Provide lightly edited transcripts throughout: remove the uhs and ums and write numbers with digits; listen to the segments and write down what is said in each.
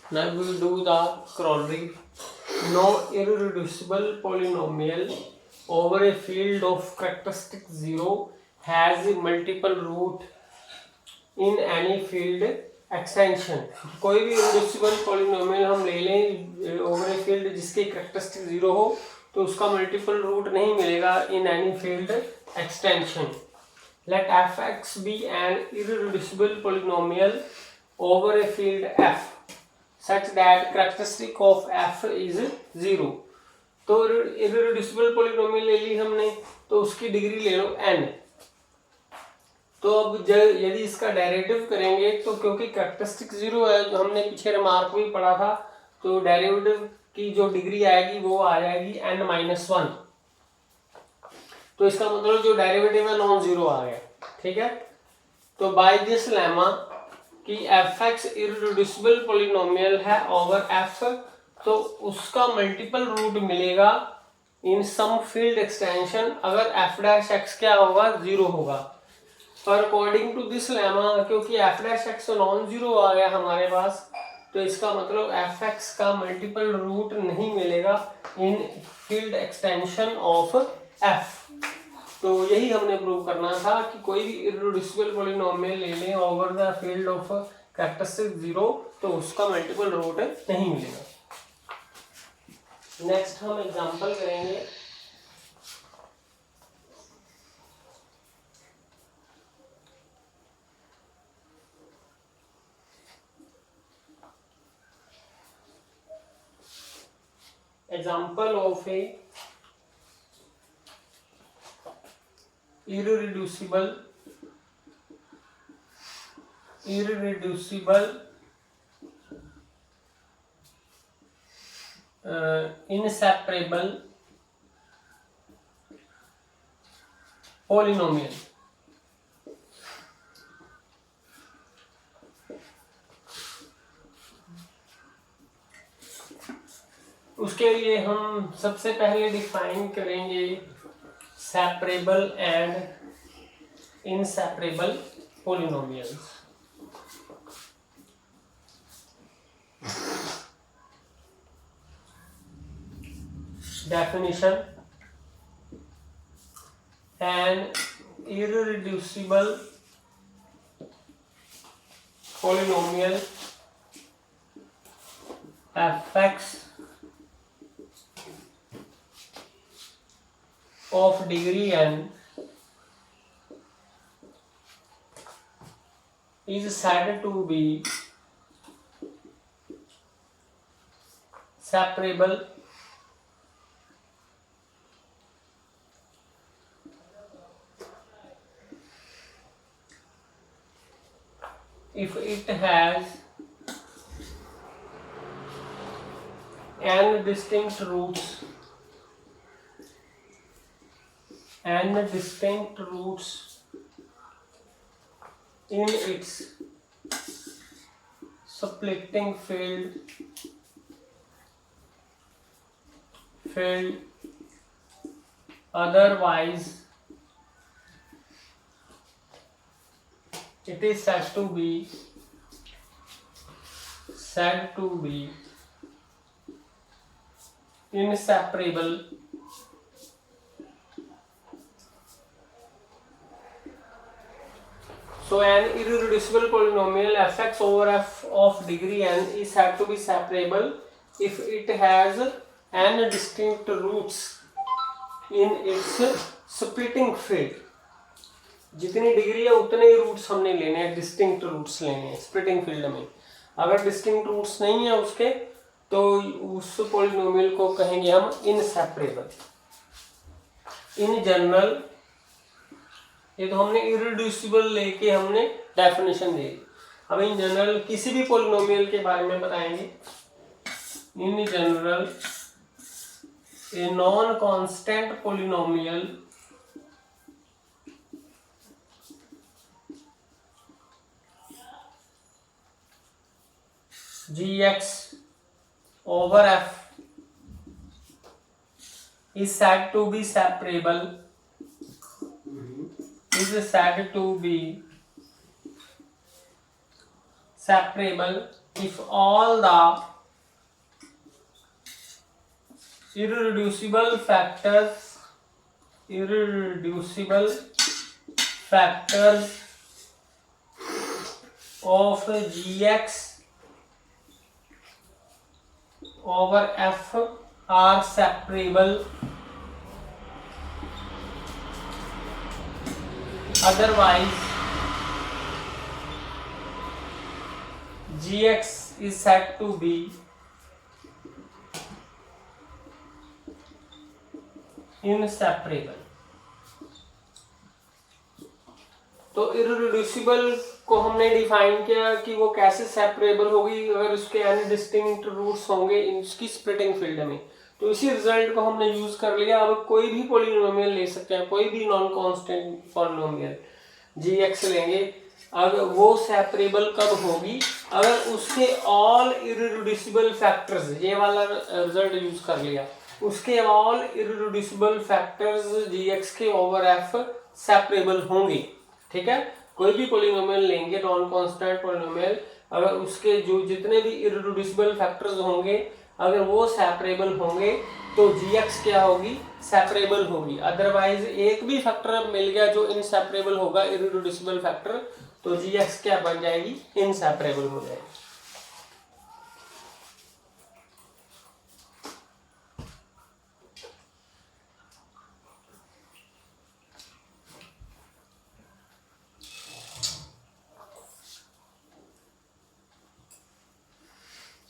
Now we will do the corollary. No irreducible polynomial over a field of characteristic 0 has multiple root in any field extension. कोई भी irreducible polynomial हम ले लें over a field जिसके characteristic 0 हो तो उसका multiple root नहीं मिलेगा in any field extension. Let f(x) be an irreducible polynomial over a field f such that characteristic of f is 0. तो irreducible polynomial ले ली हमने तो उसकी डिग्री ले लो n. तो अब यदि इसका डेरिवेटिव करेंगे तो क्योंकि कैरेक्टरिस्टिक 0 है जो हमने पीछे रिमार्क में पढ़ा था तो डेरिवेटिव की जो डिग्री आएगी वो आ जाएगी n-1. तो इसका मतलब जो डेरिवेटिव है नॉन जीरो आ गया. ठीक है. तो बाय दिस लेमा कि f(x) इररिड्यूसिबल पॉलिनोमियल है ओवर f तो उसका मल्टीपल रूट मिलेगा इन सम फील्ड एक्सटेंशन अगर f'(x) क्या होगा 0 होगा. पर अकॉर्डिंग टू दिस लेमा क्योंकि f'(x) नॉन जीरो आ गया हमारे पास तो इसका मतलब f(x) का मल्टीपल रूट नहीं मिलेगा इन फील्ड एक्सटेंशन ऑफ f. तो यही हमने प्रूव करना था कि कोई भी इररिड्यूसिबल पॉलिनोमियल ले लें over the field of characteristic 0 तो उसका मल्टीपल रूट नहीं मिलेगा. नेक्स्ट हम एग्जांपल करेंगे. Example of A irreducible inseparable polynomial. उसके लिए हम सबसे पहले डिफाइन करेंगे separable and inseparable polynomials. Definition: an irreducible polynomial f(x) of degree n is said to be separable if it has n distinct roots in its splitting field. Otherwise it is said to be inseparable So an irreducible polynomial f(x) over f of degree n is said to be separable if it has n distinct roots in its splitting field. जितनी degree है उतने ही roots हमने लेने हैं, distinct roots लेने हैं splitting field में. अगर डिस्टिंक्ट रूट्स नहीं है उसके तो उस पॉलिनोमियल को कहेंगे हम इनसेपरेबल. इन जनरल ये तो हमने इररिड्यूसिबल लेके हमने डेफिनेशन दे दी. अब इन जनरल किसी भी पॉलिनोमियल के बारे में बताएंगे. In general a non constant polynomial gx over f is said to be separable if all the irreducible factors of gx over f are separable, otherwise gx is said to be inseparable। तो irreducible को हमने define किया कि वो कैसे separable होगी अगर उसके यानी डिस्टिंक्ट रूट्स होंगे इसकी स्प्लिटिंग फील्ड में। तो इसी रिजल्ट को हमने यूज कर लिया। अब कोई भी पॉलिनोमियल ले सकते हैं, कोई भी नॉन कांस्टेंट पॉलिनोमियल gx लेंगे, अगर वो सेपरेबल कब होगी अगर उसके ऑल इररिड्यूसिबल फैक्टर्स, ये वाला रिजल्ट यूज कर लिया, उसके ऑल इररिड्यूसिबल फैक्टर्स gx के ओवर f सेपरेबल होंगे। ठीक है, कोई भी पॉलिनोमियल लेंगे नॉन कांस्टेंट पॉलिनोमियल, अगर उसके जो जितने भी इररिड्यूसिबल फैक्टर्स होंगे अगर वो सेपरेबल होंगे तो gx क्या होगी, सेपरेबल होगी। अदरवाइज एक भी फैक्टर मिल गया जो इनसेपरेबल होगा, इररिड्यूसिबल फैक्टर, तो gx क्या बन जाएगी, इनसेपरेबल हो जाएगी।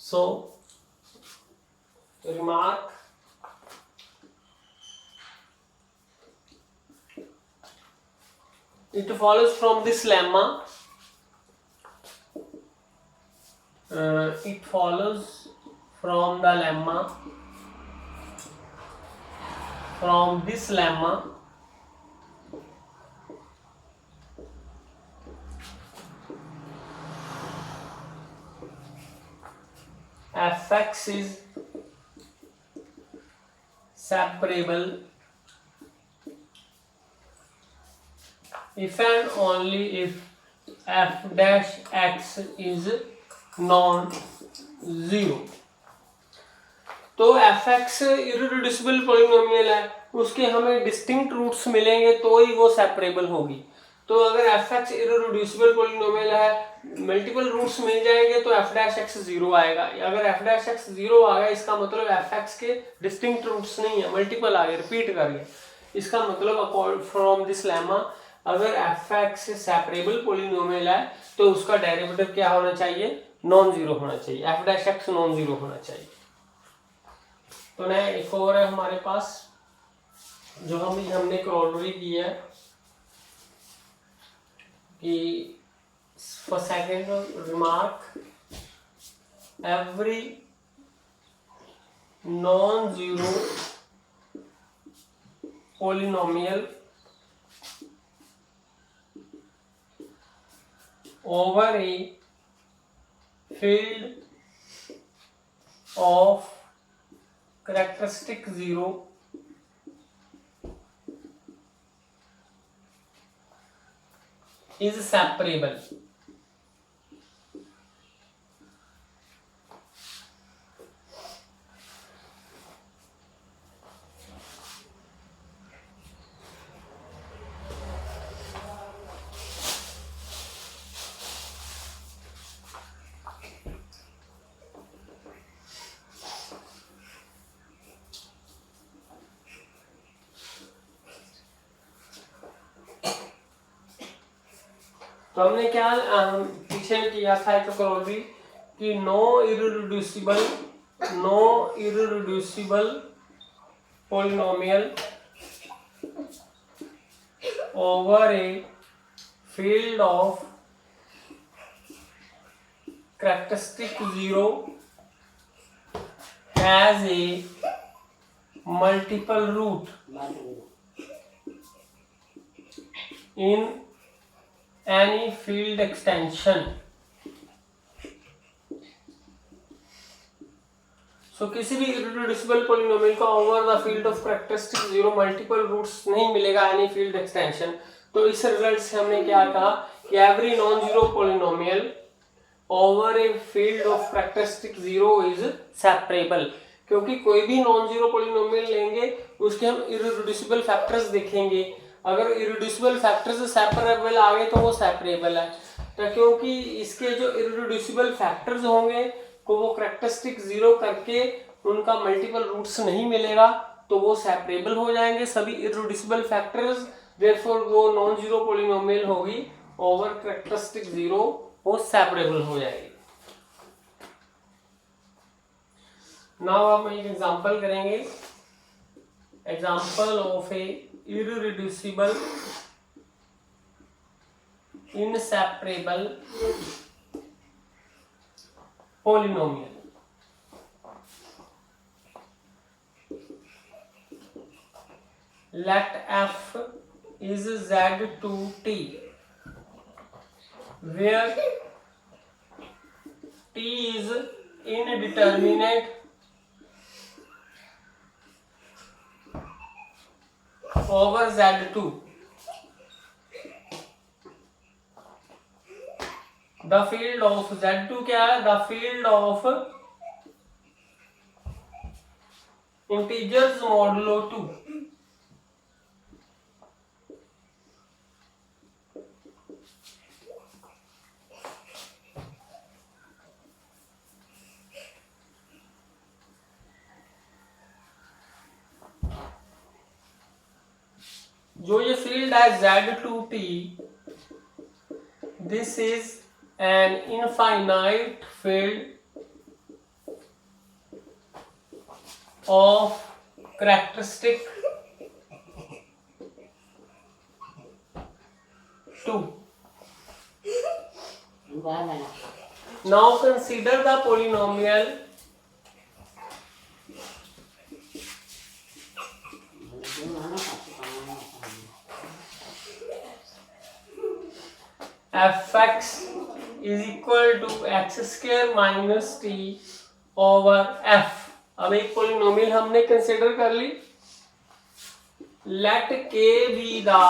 So, remark, it follows from this lemma, it follows from the lemma, from this lemma fx is separable if and only if f dash x is non zero। तो fx irreducible polynomial है, उसके हमें distinct roots मिलेंगे तो ही वो separable होगी। तो अगर fx इररिड्यूसिबल पॉलिनोमियल है, मल्टीपल रूट्स मिल जाएंगे तो f डैश x जीरो आएगा। अगर f डैश x जीरो आ गया इसका मतलब fx के डिस्टिंक्ट रूट्स नहीं है, मल्टीपल आ गए, रिपीट कर गए। इसका मतलब फ्रॉम दिस लेमा अगर fx सेपरेबल पॉलिनोमियल है तो उसका डेरिवेटिव क्या होना चाहिए, नॉन जीरो होना चाहिए, f dash x non zero होना चाहिए। तो ना एक और है हमारे पास जो हमने क्रॉलरी की है कि for second remark, every non-zero polynomial over a field of characteristic zero is separable। तो हमने क्या पीछे किया था एक क्रॉलरी कि no irreducible polynomial over a field of characteristic zero has a multiple root in any field extension। So किसी भी irreducible polynomial का over the field of characteristic zero multiple roots नहीं मिलेगा any field extension। तो इस result से हमने क्या कहा कि every non zero polynomial over a field of characteristic zero is separable. क्योंकि कोई भी नॉन जीरो पॉलिनोमियल लेंगे उसके हम इररिड्यूसिबल फैक्टर्स देखेंगे, अगर इररिड्यूसिबल फैक्टर्स सेपरेबल आ गए तो वो सेपरेबल है। तो क्योंकि इसके जो इररिड्यूसिबल फैक्टर्स होंगे को वो कैरेक्टरिस्टिक जीरो करके उनका मल्टीपल रूट्स नहीं मिलेगा तो वो सेपरेबल हो जाएंगे सभी इररिड्यूसिबल फैक्टर्स, देयरफॉर वो नॉन जीरो पॉलिनोमियल होगी ओवर कैरेक्टरिस्टिक जीरो, वो सेपरेबल हो जाएगी। नाउ हम एक एग्जांपल करेंगे, example of A irreducible inseparable polynomial. Let f is z2t where t is indeterminate over z2. The field of z2 क्या है? The field of integers modulo 2. जो ये फील्ड है z2t, this is an infinite field of characteristic 2. Now consider the polynomial fx is equal to x square minus t over f। अब एक polynomial हमने consider कर ली। Let k be the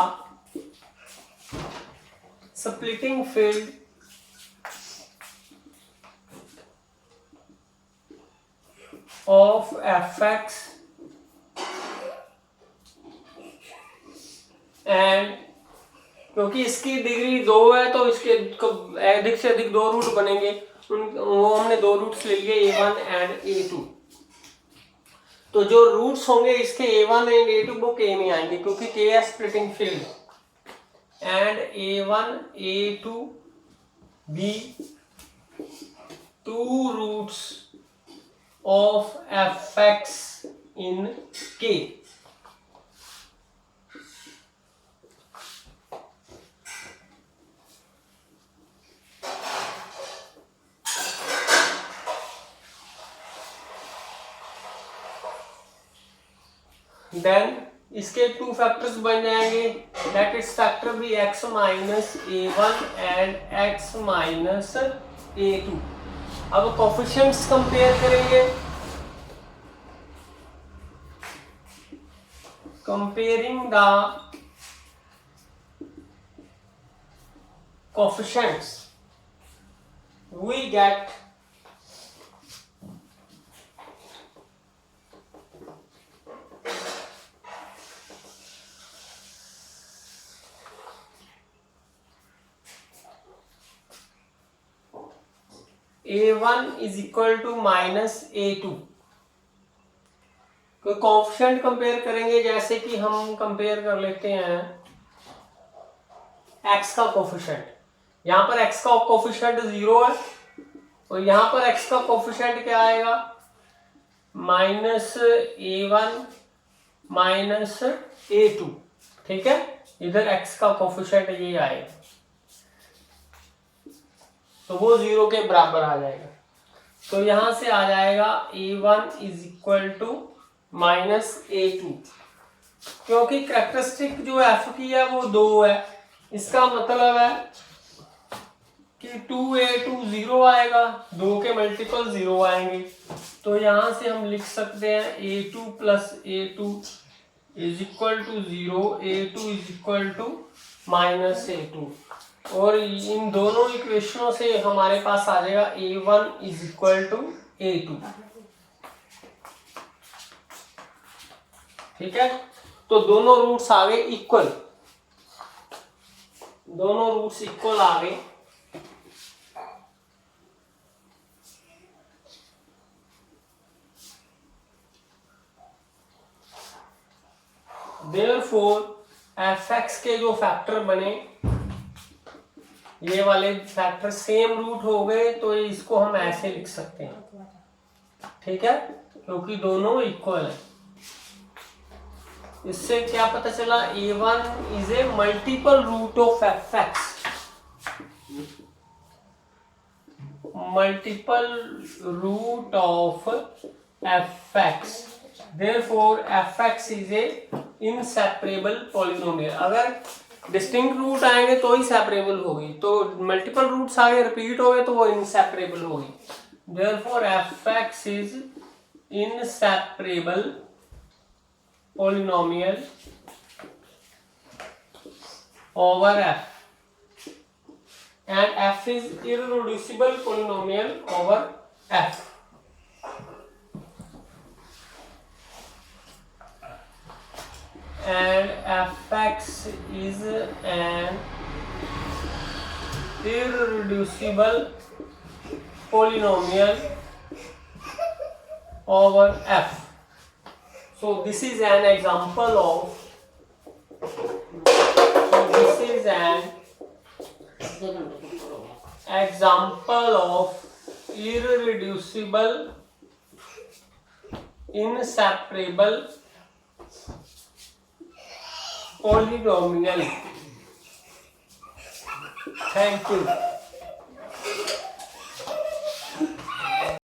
splitting field of fx and क्योंकि इसकी degree 2 है तो इसके अधिक से अधिक 2 रूट बनेंगे, वो हमने 2 रूट्स ले लिए a1 एंड a2। तो जो रूट्स होंगे इसके a1 एंड a2 वो k में आएंगे क्योंकि k है splitting field, and a1 a2 be 2 roots of fx in k। Then इसके 2 फैक्टर्स बन जाएंगे, दैट इज फैक्टर भी x minus a1 and x minus a2। अब कोफिशिएंट्स कंपेयर करेंगे, comparing the coefficients we get a1 is equal to minus a2। कोई coefficient compare करेंगे, जैसे कि हम कंपेयर कर लेते हैं x का कोफिशिएंट। यहाँ पर x का कोफिशिएंट 0 है और यहाँ पर x का कोफिशिएंट क्या आएगा? Minus a1 minus a2। ठीक है, इधर x का कोफिशिएंट ये आएगा तो वो 0 के बराबर आ जाएगा। तो यहां से आ जाएगा a1 is equal to minus a2। क्योंकि कैरेक्टरिस्टिक जो f की है वो 2 है, इसका मतलब है कि 2a2 0 आएगा, 2 के मल्टीपल 0 आएंगे। तो यहां से हम लिख सकते हैं a2 plus a2 is equal to 0, a2 is equal to minus a2। और इन दोनों इक्वेशनों से हमारे पास आ जाएगा a1 is equal to a2। ठीक है, तो दोनों रूट्स आ गए इक्वल, दोनों रूट्स इक्वल आ गए। Therefore fx के जो फैक्टर बने, ये वाले फैक्टर सेम रूट हो गए, तो इसको हम ऐसे लिख सकते हैं। ठीक है, क्योंकि दोनों इक्वल है। इससे क्या पता चला, a1 is a multiple root of fx, multiple root of fx। Therefore fx is a inseparable polynomial। अगर डिस्टिंक्ट रूट आएंगे तो ही सेपरेबल होगी, तो मल्टीपल रूट्स आगे रिपीट हो गए तो वो इनसेपरेबल होगी। Therefore fx is inseparable polynomial over f, and f is irreducible polynomial over f। And fx is an irreducible polynomial over f। So this is an example of, this is an example of irreducible, inseparable polynomial। Thank you।